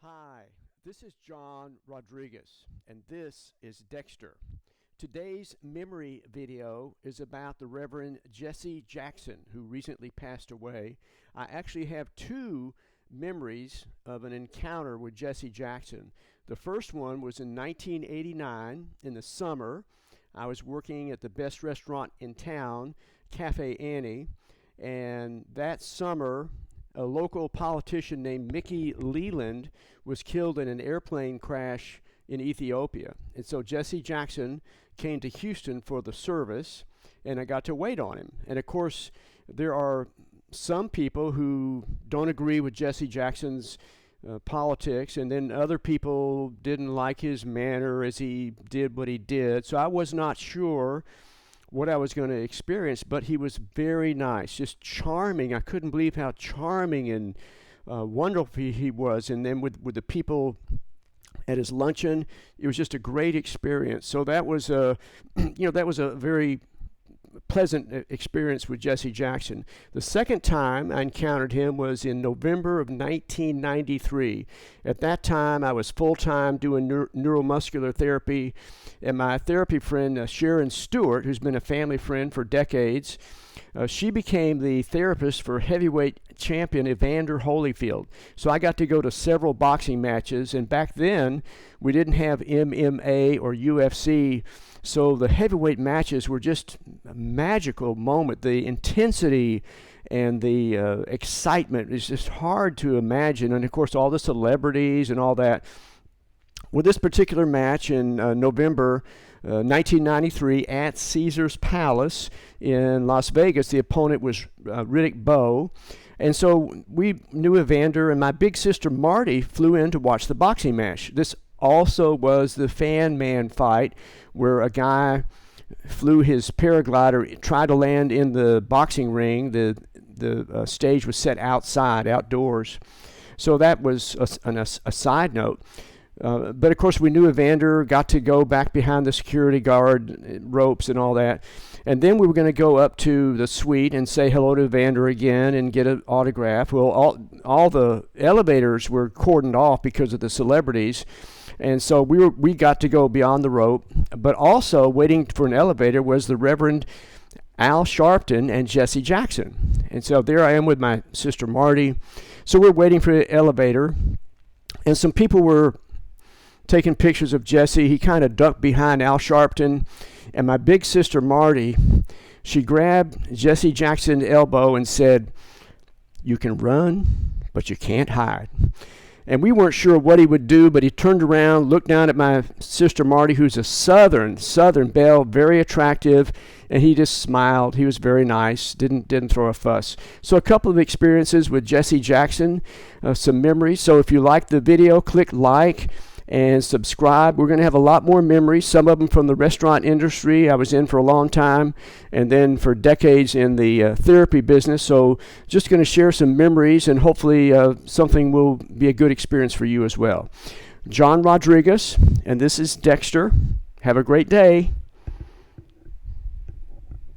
Hi, this is John Rodriguez, and this is Dexter. Today's memory video is about the Reverend Jesse Jackson, who recently passed away. I actually have two memories of an encounter with Jesse Jackson. The first one was in 1989 in the summer. I was working at the best restaurant in town, Cafe Annie, and that summer a local politician named Mickey Leland was killed in an airplane crash in Ethiopia. And so Jesse Jackson came to Houston for the service, and I got to wait on him. And of course, there are some people who don't agree with Jesse Jackson's politics, and then other people didn't like his manner as he did what he did. So I was not sure what I was going to experience, but he was very nice, just charming. I couldn't believe how charming and wonderful he was. And then with the people at his luncheon, it was just a great experience. So that was a, that was a very pleasant experience with Jesse Jackson. The second time I encountered him was in November of 1993. At that time, I was full-time doing neuromuscular therapy, and my therapy friend, Sharon Stewart, who's been a family friend for decades, she became the therapist for heavyweight champion Evander Holyfield. So I got to go to several boxing matches, and back then, we didn't have MMA or UFC, so the heavyweight matches were just a magical moment. The intensity and the excitement is just hard to imagine. And of course, all the celebrities and all that. With this particular match in November 1993 at Caesars Palace in Las Vegas, the opponent was Riddick Bowe. And so we knew Evander, and my big sister Marty flew in to watch the boxing match. This also was the Fan Man fight, where a guy flew his paraglider, tried to land in the boxing ring. The stage was set outside, outdoors. So that was a side note. But of course, we knew Evander, got to go back behind the security guard ropes and all that. And then we were going to go up to the suite and say hello to Evander again and get an autograph. Well, all the elevators were cordoned off because of the celebrities. And so we got to go beyond the rope. But also waiting for an elevator was the Reverend Al Sharpton and Jesse Jackson. And so there I am with my sister Marty. So we're waiting for the elevator. And some people were taking pictures of Jesse. He kind of ducked behind Al Sharpton. And my big sister Marty, she grabbed Jesse Jackson's elbow and said, "You can run, but you can't hide." And we weren't sure what he would do, but he turned around, looked down at my sister Marty, who's a Southern belle, very attractive, and he just smiled. He was very nice, didn't throw a fuss. So a couple of experiences with Jesse Jackson, some memories. So if you like the video, click like and subscribe. We're going to have a lot more memories, some of them from the restaurant industry I was in for a long time, and then for decades in the therapy business. So just going to share some memories, and hopefully something will be a good experience for you as well. John Rodriguez, and this is Dexter. Have a great day.